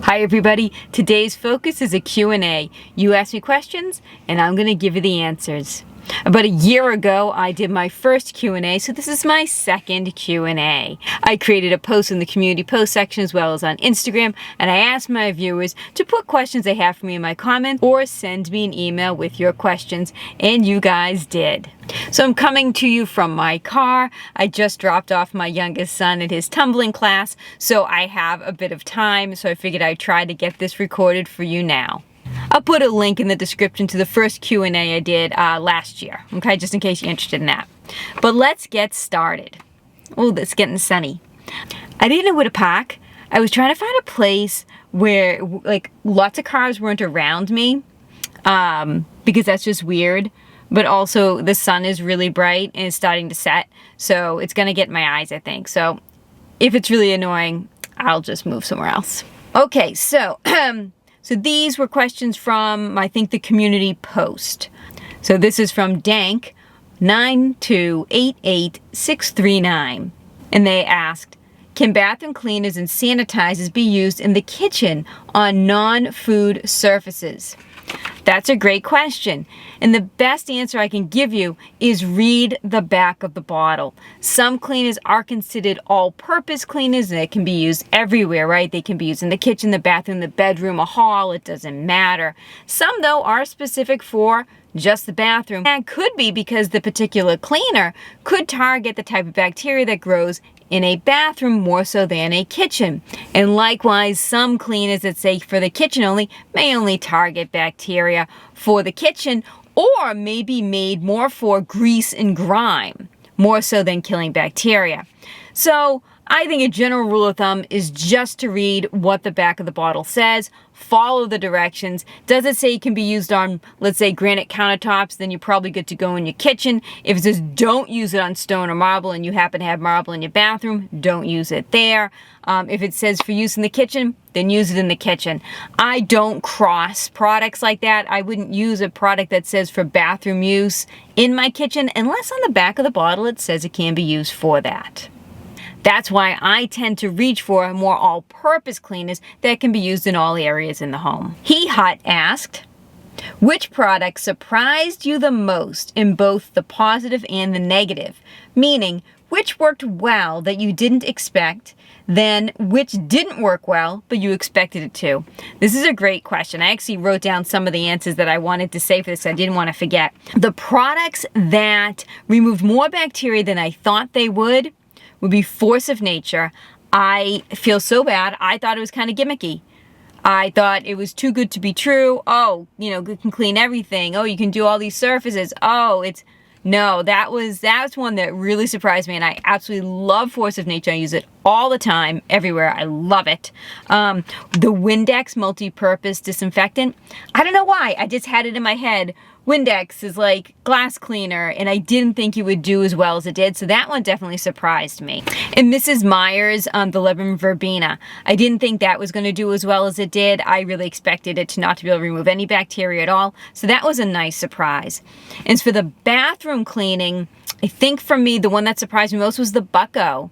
Hi everybody, today's focus is a Q&A. You ask me questions and I'm going to give you the answers. About a year ago, I did my first Q&A, so this is my second Q&A. I created a post in the community post section as well as on Instagram, and I asked my viewers to put questions they have for me in my comments or send me an email with your questions, and you guys did. So I'm coming to you from my car. I just dropped off my youngest son at his tumbling class, so I have a bit of time, so I figured I'd try to get this recorded for you now. I'll put a link in the description to the first Q&A I did last year, okay, just in case you're interested in that. But let's get started. Oh, it's getting sunny. I didn't know where to park. I was trying to find a place where, like, lots of cars weren't around me, because that's just weird. But also, the sun is really bright and it's starting to set, so it's going to get in my eyes, I think. So, if it's really annoying, I'll just move somewhere else. Okay, so... So these were questions from, I think, the community post. So this is from Dank 9288639. And they asked, can bathroom cleaners and sanitizers be used in the kitchen on non-food surfaces? That's a great question. And the best answer I can give you is read the back of the bottle. Some cleaners are considered all-purpose cleaners and they can be used everywhere, right? They can be used in the kitchen, the bathroom, the bedroom, a hall, it doesn't matter. Some, though, are specific for just the bathroom. And could be because the particular cleaner could target the type of bacteria that grows in a bathroom more so than a kitchen. And likewise, some cleaners that say for the kitchen only may only target bacteria for the kitchen or may be made more for grease and grime, more so than killing bacteria. So I think a general rule of thumb is just to read what the back of the bottle says, follow the directions. Does it say it can be used on, let's say, granite countertops? Then you're probably good to go in your kitchen. If it says don't use it on stone or marble and you happen to have marble in your bathroom, don't use it there. If it says for use in the kitchen, then use it in the kitchen. I don't cross products like that. I wouldn't use a product that says for bathroom use in my kitchen unless on the back of the bottle it says it can be used for that. That's why I tend to reach for more all-purpose cleaners that can be used in all areas in the home. He Hut asked, which product surprised you the most in both the positive and the negative? Meaning, which worked well that you didn't expect, then which didn't work well, but you expected it to? This is a great question. I actually wrote down some of the answers that I wanted to say for this. I didn't want to forget. The products that removed more bacteria than I thought they would be Force of Nature. I feel so bad. I thought it was kind of gimmicky. I thought it was too good to be true. Oh, you know, you can clean everything. Oh, you can do all these surfaces. Oh, that's one that really surprised me, and I absolutely love Force of Nature. I use it all the time, everywhere. I love it. The Windex multi-purpose disinfectant. I don't know why. I just had it in my head. Windex is like glass cleaner, and I didn't think it would do as well as it did, so that one definitely surprised me. And Mrs. Meyer's, the lemon verbena, I didn't think that was going to do as well as it did. I really expected it to not to be able to remove any bacteria at all, so that was a nice surprise. And for the bathroom cleaning, I think for me, the one that surprised me most was the Bucko.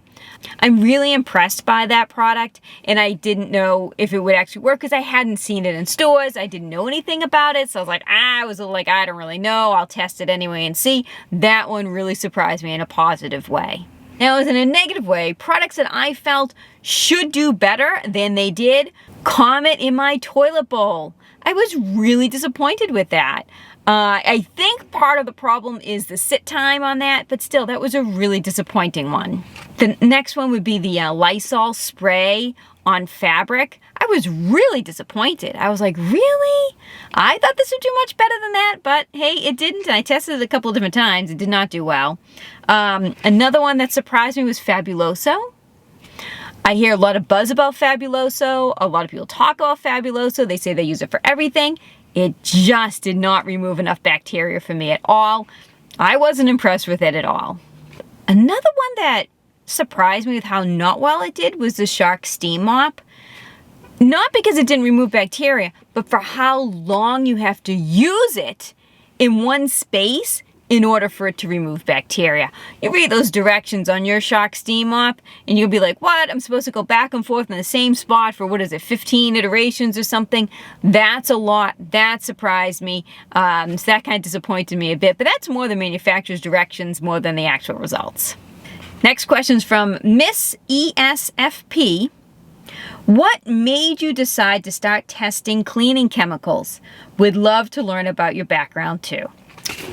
I'm really impressed by that product, and I didn't know if it would actually work because I hadn't seen it in stores. I didn't know anything about it, so I was like, I don't really know. I'll test it anyway and see. That one really surprised me in a positive way. Now, as in a negative way, products that I felt should do better than they did, Comet in my toilet bowl. I was really disappointed with that. I think part of the problem is the sit time on that, but still, that was a really disappointing one. The next one would be the Lysol spray on fabric. I was really disappointed. I was like, really? I thought this would do much better than that, but hey, it didn't. I tested it a couple of different times. It did not do well. Another one that surprised me was Fabuloso. I hear a lot of buzz about Fabuloso. A lot of people talk about Fabuloso. They say they use it for everything. It just did not remove enough bacteria for me at all. I wasn't impressed with it at all. Another one that surprised me with how not well it did was the Shark Steam Mop. Not because it didn't remove bacteria, but for how long you have to use it in one space in order for it to remove bacteria. You read those directions on your Shark Steam Mop, and you'll be like, what? I'm supposed to go back and forth in the same spot for, 15 iterations or something? That's a lot. That surprised me. So that kind of disappointed me a bit, but that's more the manufacturer's directions more than the actual results. Next question's from Miss ESFP. What made you decide to start testing cleaning chemicals? Would love to learn about your background too.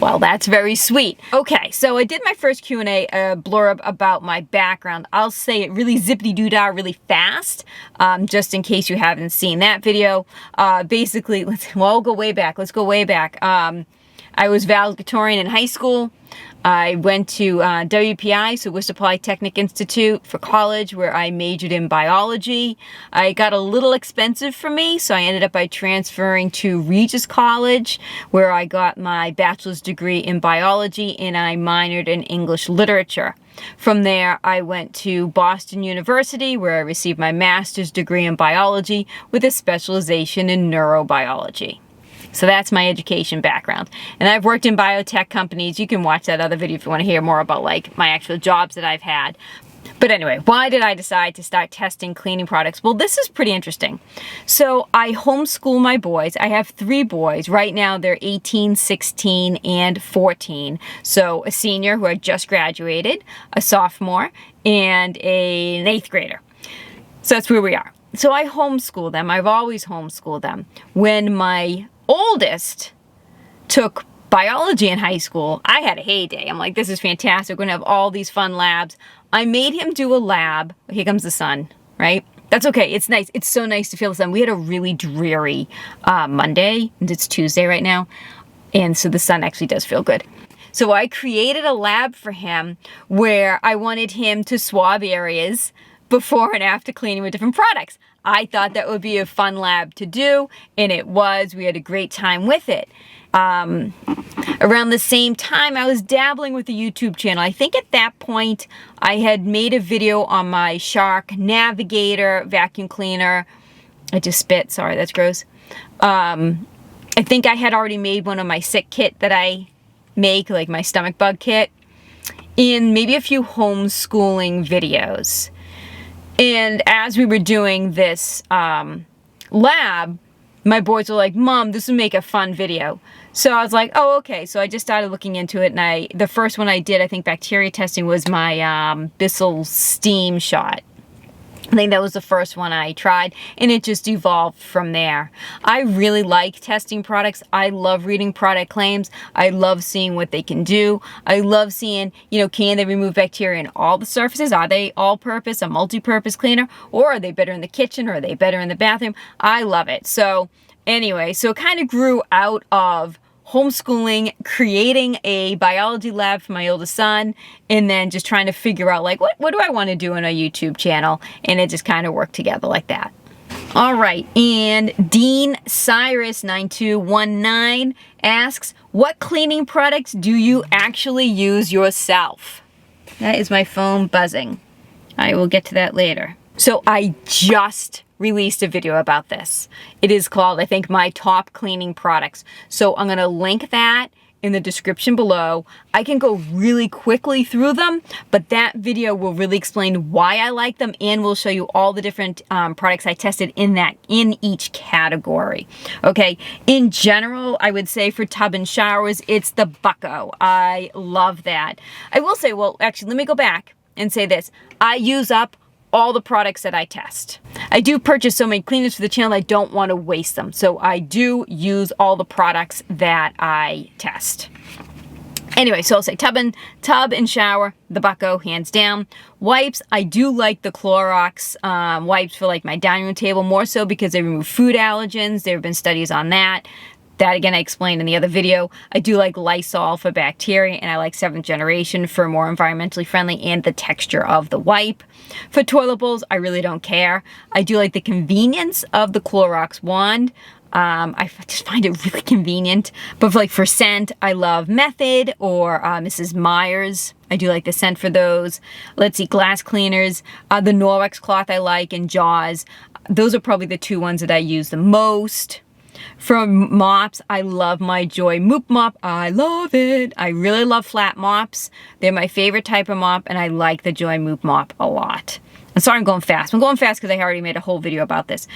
Well, that's very sweet. Okay, so I did my first Q&A blurb about my background. I'll say it really zippity-doo-dah really fast, just in case you haven't seen that video. Basically, we'll go way back. Let's go way back. I was valedictorian in high school. I went to WPI, so Worcester Polytechnic Institute, for college, where I majored in biology. It got a little expensive for me, so I ended up by transferring to Regis College, where I got my bachelor's degree in biology, and I minored in English literature. From there, I went to Boston University, where I received my master's degree in biology with a specialization in neurobiology. So that's my education background. And I've worked in biotech companies. You can watch that other video if you want to hear more about like my actual jobs that I've had. But anyway, why did I decide to start testing cleaning products? Well, this is pretty interesting. So I homeschool my boys. I have 3 boys. Right now they're 18, 16, and 14. So a senior who had just graduated, a sophomore, and an 8th grader. So that's where we are. So I homeschool them. I've always homeschooled them. When my oldest took biology in high school, I had a heyday. I'm like, this is fantastic. We're gonna have all these fun labs. I made him do a lab. Here comes the sun, right? That's okay. It's nice. It's so nice to feel the sun. We had a really dreary Monday, and it's Tuesday right now. And so the sun actually does feel good. So I created a lab for him where I wanted him to swab areas before and after cleaning with different products. I thought that would be a fun lab to do, and it was. We had a great time with it. Around the same time, I was dabbling with the YouTube channel. I think at that point, I had made a video on my Shark Navigator vacuum cleaner. I just spit. Sorry, that's gross. I think I had already made one of my sick kit that I make, like my stomach bug kit, and maybe a few homeschooling videos. And as we were doing this lab, my boys were like, Mom, this would make a fun video. So I was like, oh, okay. So I just started looking into it, and the first one I did, I think bacteria testing, was my Bissell steam shot. I think that was the first one I tried, and it just evolved from there. I really like testing products. I love reading product claims. I love seeing what they can do. I love seeing, can they remove bacteria in all the surfaces? Are they all-purpose, a multi-purpose cleaner? Or are they better in the kitchen? Or are they better in the bathroom? I love it. So anyway, so it kind of grew out of homeschooling, creating a biology lab for my oldest son, and then just trying to figure out, like, what do I want to do on a YouTube channel? And it just kind of worked together like that. All right, and Dean Cyrus 9219 asks, what cleaning products do you actually use yourself? That is my phone buzzing. I will get to that later. So I just released a video about this. It is called, I think, My Top Cleaning Products. So I'm gonna link that in the description below. I can go really quickly through them, but that video will really explain why I like them, and will show you all the different products I tested in each category. Okay, in general, I would say for tub and showers, it's the Bucko. I love that. I will say, well, actually, let me go back and say this. I use up all the products that I test. I do purchase so many cleaners for the channel, I don't want to waste them. So I do use all the products that I test. Anyway, so I'll say tub and shower, the Bucko, hands down. Wipes, I do like the Clorox wipes for like my dining room table, more so because they remove food allergens. There have been studies on that. That, again, I explained in the other video. I do like Lysol for bacteria, and I like 7th generation for more environmentally friendly and the texture of the wipe. For toilet bowls, I really don't care. I do like the convenience of the Clorox wand. I just find it really convenient. But for scent, I love Method or Mrs. Meyer's. I do like the scent for those. Let's see, glass cleaners. The Norwex cloth I like, and Jaws. Those are probably the 2 ones that I use the most. From mops, I love my Joy Moop mop. I love it. I really love flat mops. They're my favorite type of mop, and I like the Joy Moop mop a lot. I'm sorry I'm going fast. I'm going fast because I already made a whole video about this.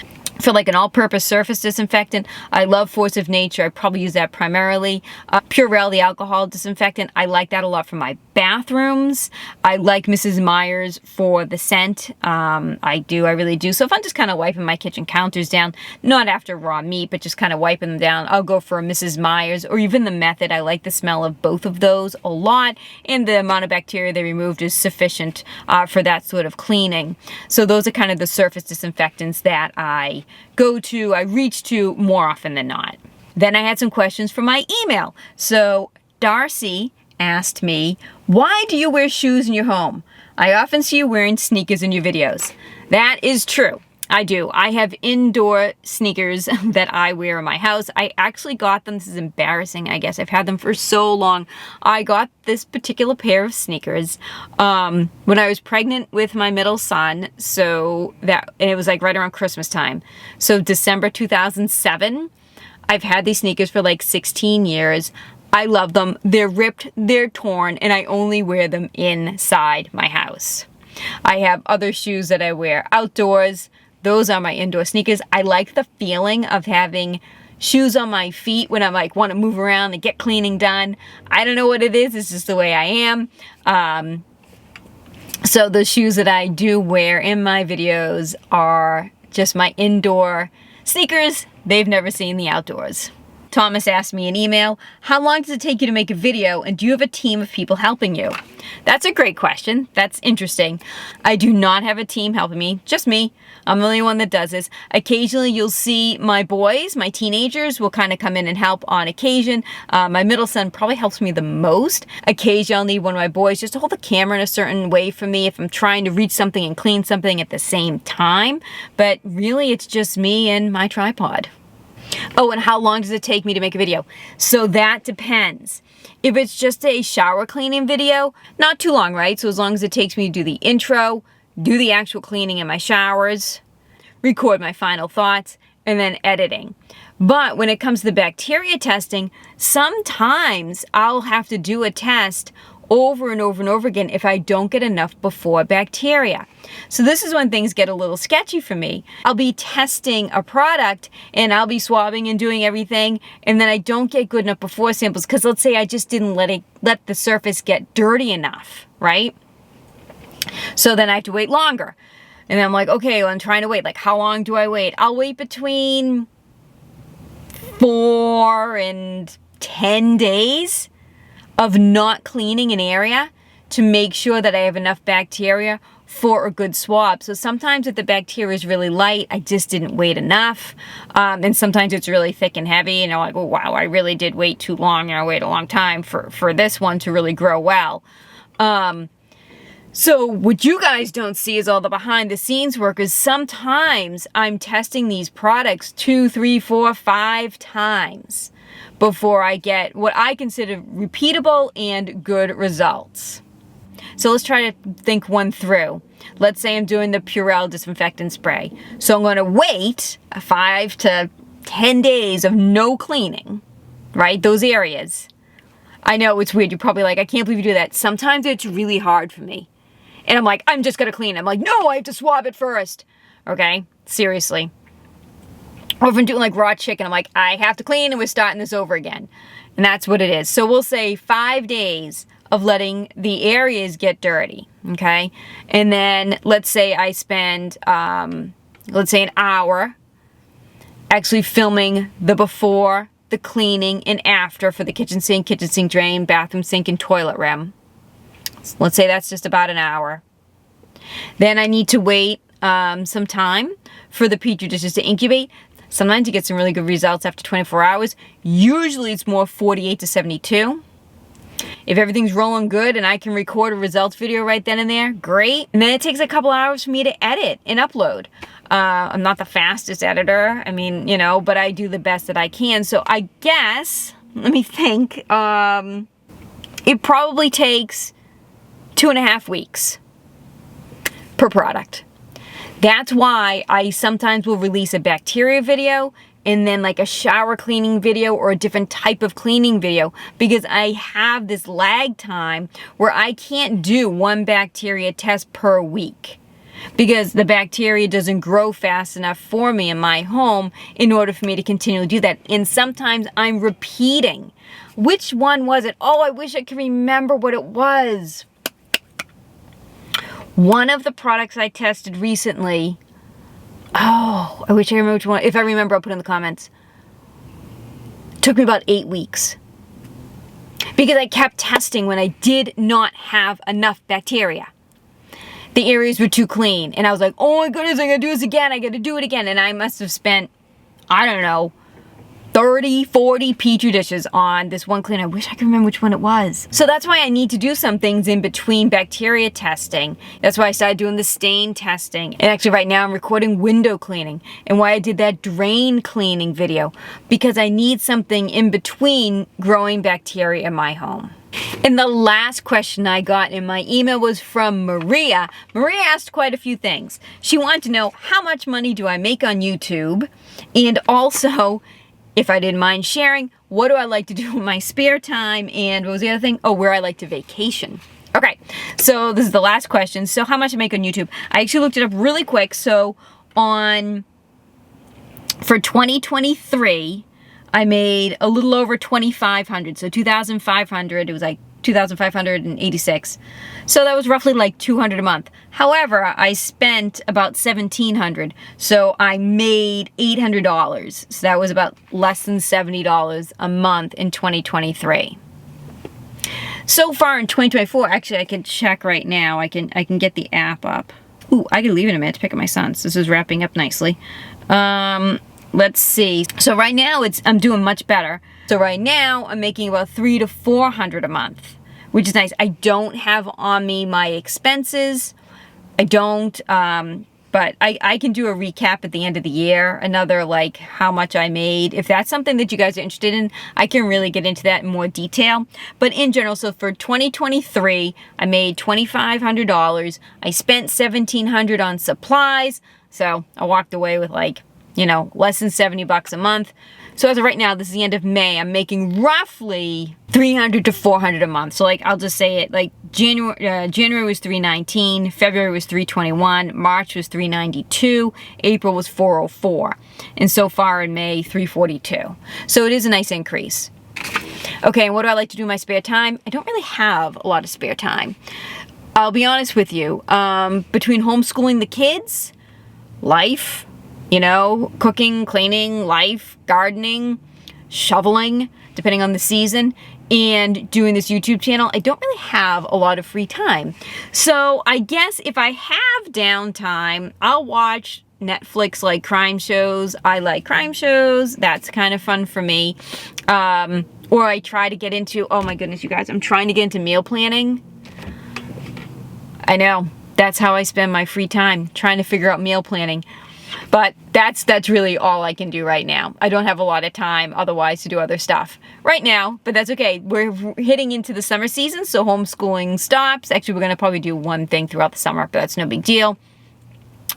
For like an all-purpose surface disinfectant, I love Force of Nature. I probably use that primarily. Purell, the alcohol disinfectant, I like that a lot for my bathrooms. I like Mrs. Meyer's for the scent. I really do. So if I'm just kind of wiping my kitchen counters down, not after raw meat, but just kind of wiping them down, I'll go for a Mrs. Meyer's or even the Method. I like the smell of both of those a lot, and the amount of bacteria they removed is sufficient for that sort of cleaning. So those are kind of the surface disinfectants that I reach to more often than not. Then I had some questions from my email. So Darcy asked me, why do you wear shoes in your home? I often see you wearing sneakers in your videos. That is true. I do. I have indoor sneakers that I wear in my house. I actually got them. This is embarrassing, I guess. I've had them for so long. I got this particular pair of sneakers when I was pregnant with my middle son. And it was like right around Christmas time. So December 2007. I've had these sneakers for like 16 years. I love them. They're ripped, they're torn, and I only wear them inside my house. I have other shoes that I wear outdoors. Those are my indoor sneakers. I like the feeling of having shoes on my feet when I like want to move around and get cleaning done. I don't know what it is. It's just the way I am. So the shoes that I do wear in my videos are just my indoor sneakers. They've never seen the outdoors. Thomas asked me an email, how long does it take you to make a video, and do you have a team of people helping you? That's a great question. That's interesting. I do not have a team helping me, just me. I'm the only one that does this. Occasionally you'll see my boys, my teenagers, will kind of come in and help on occasion. My middle son probably helps me the most. Occasionally I'll need one of my boys just to hold the camera in a certain way for me if I'm trying to reach something and clean something at the same time. But really it's just me and my tripod. Oh, and how long does it take me to make a video? So that depends. If it's just a shower cleaning video, not too long, right? So as long as it takes me to do the intro, do the actual cleaning in my showers, record my final thoughts, and then editing. But when it comes to the bacteria testing, sometimes I'll have to do a test over and over and over again if I don't get enough before bacteria. So this is when things get a little sketchy for me. I'll be testing a product and I'll be swabbing and doing everything, and then I don't get good enough before samples because let's say I just didn't let the surface get dirty enough, right? So then I have to wait longer. And I'm like, okay, well, I'm trying to wait. Like, how long do I wait? I'll wait between 4 and 10 days of not cleaning an area to make sure that I have enough bacteria for a good swab. So sometimes if the bacteria is really light, I just didn't wait enough. And sometimes it's really thick and heavy and I'm like, oh wow, I really did wait too long, and I waited a long time for this one to really grow well. So what you guys don't see is all the behind the scenes work. Is sometimes I'm testing these products 2, 3, 4, 5 times before I get what I consider repeatable and good results. So let's try to think one through. Let's say I'm doing the Purell disinfectant spray. So I'm going to wait 5 to 10 days of no cleaning, right? Those areas. I know it's weird. You're probably like, I can't believe you do that. Sometimes it's really hard for me. And I'm like, I'm just going to clean it. I'm like, no, I have to swab it first. Okay? Seriously. Or if I'm doing like raw chicken, I'm like, I have to clean and we're starting this over again. And that's what it is. So we'll say 5 days of letting the areas get dirty, okay? And then let's say I spend, let's say an hour actually filming the before, the cleaning, and after for the kitchen sink drain, bathroom sink, and toilet rim. So let's say that's just about an hour. Then I need to wait some time for the Petri dishes to incubate. Sometimes you get some really good results after 24 hours. Usually it's more 48 to 72. If everything's rolling good and I can record a results video right then and there, great. And then it takes a couple hours for me to edit and upload. I'm not the fastest editor, I mean, you know, but I do the best that I can. So I guess, let me think, it probably takes 2.5 weeks per product. That's why I sometimes will release a bacteria video and then like a shower cleaning video or a different type of cleaning video, because I have this lag time where I can't do one bacteria test per week, because the bacteria doesn't grow fast enough for me in my home in order for me to continually do that. And sometimes I'm repeating. Which one was it? Oh, I wish I could remember what it was. One of the products I tested recently, oh, I wish I remember which one. If I remember, I'll put it in the comments. It took me about 8 weeks. Because I kept testing when I did not have enough bacteria. The areas were too clean. And I was like, oh my goodness, I gotta do this again. I gotta do it again. And I must have spent, I don't know, 30, 40 Petri dishes on this one clean. I wish I could remember which one it was. So that's why I need to do some things in between bacteria testing. That's why I started doing the stain testing. And actually right now I'm recording window cleaning. And why I did that drain cleaning video. Because I need something in between growing bacteria in my home. And the last question I got in my email was from Maria. Maria asked quite a few things. She wanted to know, how much money do I make on YouTube? And also, if I didn't mind sharing, what do I like to do in my spare time? And what was the other thing? Oh, where I like to vacation. Okay, so this is the last question. So how much I make on YouTube? I actually looked it up really quick. So for 2023, I made a little over 2,500. So 2,500, it was like 2,586. So that was roughly like 200 a month. However, I spent about 1,700. So I made $800. So that was about less than $70 a month in 2023. So far in 2024, actually I can check right now. I can get the app up. Ooh, I can leave it a minute to pick up my son's. This is wrapping up nicely. Let's see. So right now I'm doing much better. So right now I'm making about $300 to $400 a month, which is nice. I don't have on me my expenses. I don't, but I can do a recap at the end of the year, another like how much I made. If that's something that you guys are interested in, I can really get into that in more detail. But in general, so for 2023, I made $2,500. I spent $1,700 on supplies. So I walked away with like, less than $70 a month. So as of right now, this is the end of May, I'm making roughly $300 to $400 a month. So like, I'll just say it, like January was $319, February was $321, March was $392, April was $404, and so far in May, $342. So it is a nice increase. Okay, and what do I like to do in my spare time? I don't really have a lot of spare time. I'll be honest with you, between homeschooling the kids, life, cooking, cleaning, life, gardening, shoveling, depending on the season, and doing this YouTube channel, I don't really have a lot of free time. So I guess if I have downtime, I'll watch Netflix like crime shows. I like crime shows. That's kind of fun for me. Or I try to get into, oh my goodness, you guys, I'm trying to get into meal planning. I know, that's how I spend my free time, trying to figure out meal planning. But that's really all I can do right now. I don't have a lot of time otherwise to do other stuff right now, but that's okay. We're hitting into the summer season, so homeschooling stops. Actually, we're going to probably do one thing throughout the summer, but that's no big deal.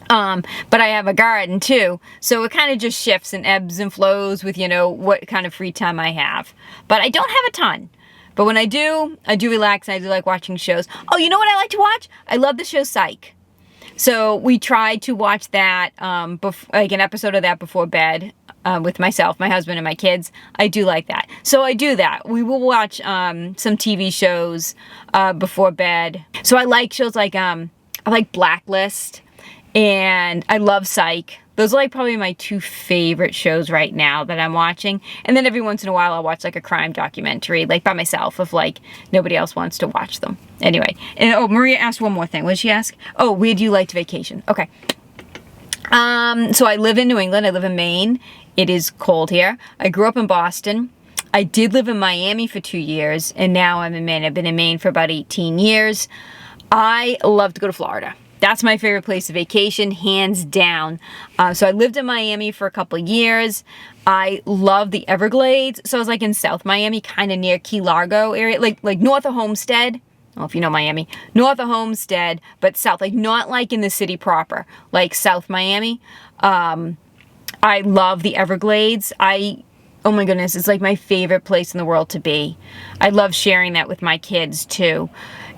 But I have a garden too, so it kind of just shifts and ebbs and flows with, what kind of free time I have. But I don't have a ton. But when I do relax, and I do like watching shows. Oh, you know what I like to watch? I love the show Psych. So we tried to watch that, like an episode of that before bed with myself, my husband, and my kids. I do like that. So I do that. We will watch some TV shows before bed. So I like shows like, I like Blacklist, and I love Psych. Those are like probably my two favorite shows right now that I'm watching. And then every once in a while I'll watch like a crime documentary, like by myself, if like nobody else wants to watch them. Anyway, and oh, Maria asked one more thing. What did she ask? Oh, where do you like to vacation? Okay. So I live in New England. I live in Maine. It is cold here. I grew up in Boston. I did live in Miami for 2 years, and now I'm in Maine. I've been in Maine for about 18 years. I love to go to Florida. That's my favorite place to vacation, hands down. So I lived in Miami for a couple of years. I love the Everglades. So I was like in South Miami, kind of near Key Largo area, like north of Homestead. I don't know if you know Miami. North of Homestead, but south, like not like in the city proper, like South Miami. I love the Everglades. Oh my goodness, it's like my favorite place in the world to be. I love sharing that with my kids too.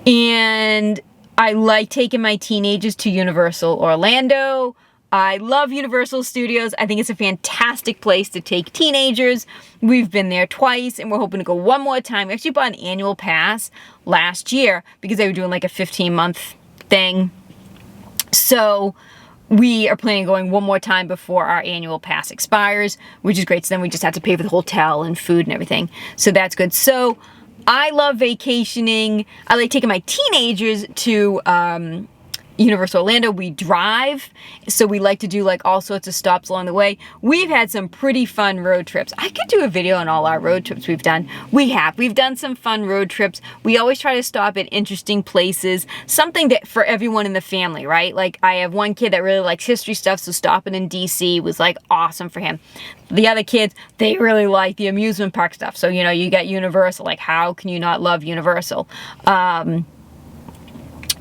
And I like taking my teenagers to Universal Orlando. I love Universal Studios. I think it's a fantastic place to take teenagers. We've been there twice and we're hoping to go one more time. We actually bought an annual pass last year because they were doing like a 15-month thing. So we are planning on going one more time before our annual pass expires, which is great. So then we just have to pay for the hotel and food and everything. So that's good. So I love vacationing. I like taking my teenagers to Universal Orlando. We drive, so we like to do like all sorts of stops along the way. We've had some pretty fun road trips. I could do a video on all our road trips we've done. We've done some fun road trips. We always try to stop at interesting places, something that for everyone in the family, right? Like I have one kid that really likes history stuff, so stopping in DC was like awesome for him. The other kids, they really like the amusement park stuff. So, you know, you got Universal, like how can you not love Universal?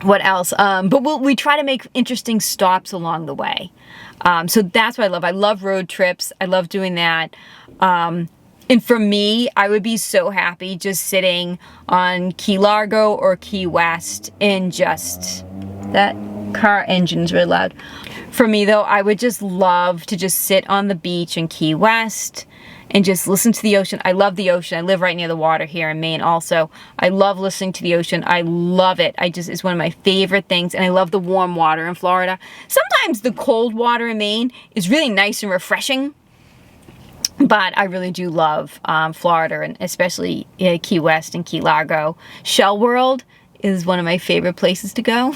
What else? But we try to make interesting stops along the way. So that's what I love. I love road trips. I love doing that. And for me, I would be so happy just sitting on Key Largo or Key West and just... That car engine's really loud. For me though, I would just love to just sit on the beach in Key West and just listen to the ocean. I love the ocean. I live right near the water here in Maine also. I love listening to the ocean. I love it. It's one of my favorite things, and I love the warm water in Florida. Sometimes the cold water in Maine is really nice and refreshing, but I really do love Florida, and especially Key West and Key Largo. Shell World is one of my favorite places to go.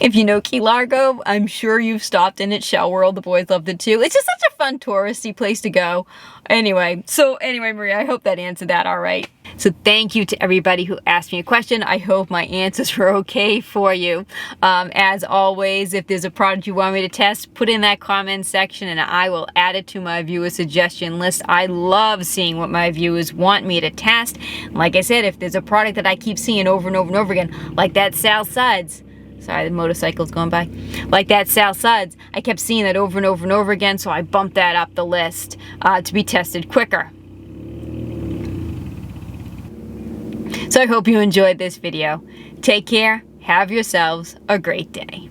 If you know Key Largo, I'm sure you've stopped in at Shell World. The boys loved it too. It's just such a fun touristy place to go. Anyway, Maria, I hope that answered that all right. So thank you to everybody who asked me a question. I hope my answers were okay for you. As always, if there's a product you want me to test, put in that comment section and I will add it to my viewer suggestion list. I love seeing what my viewers want me to test. Like I said, if there's a product that I keep seeing over and over and over again, like that Sal Suds. Sorry, the motorcycle's going by. Like that Sal Suds, I kept seeing that over and over and over again, so I bumped that up the list to be tested quicker. So I hope you enjoyed this video. Take care. Have yourselves a great day.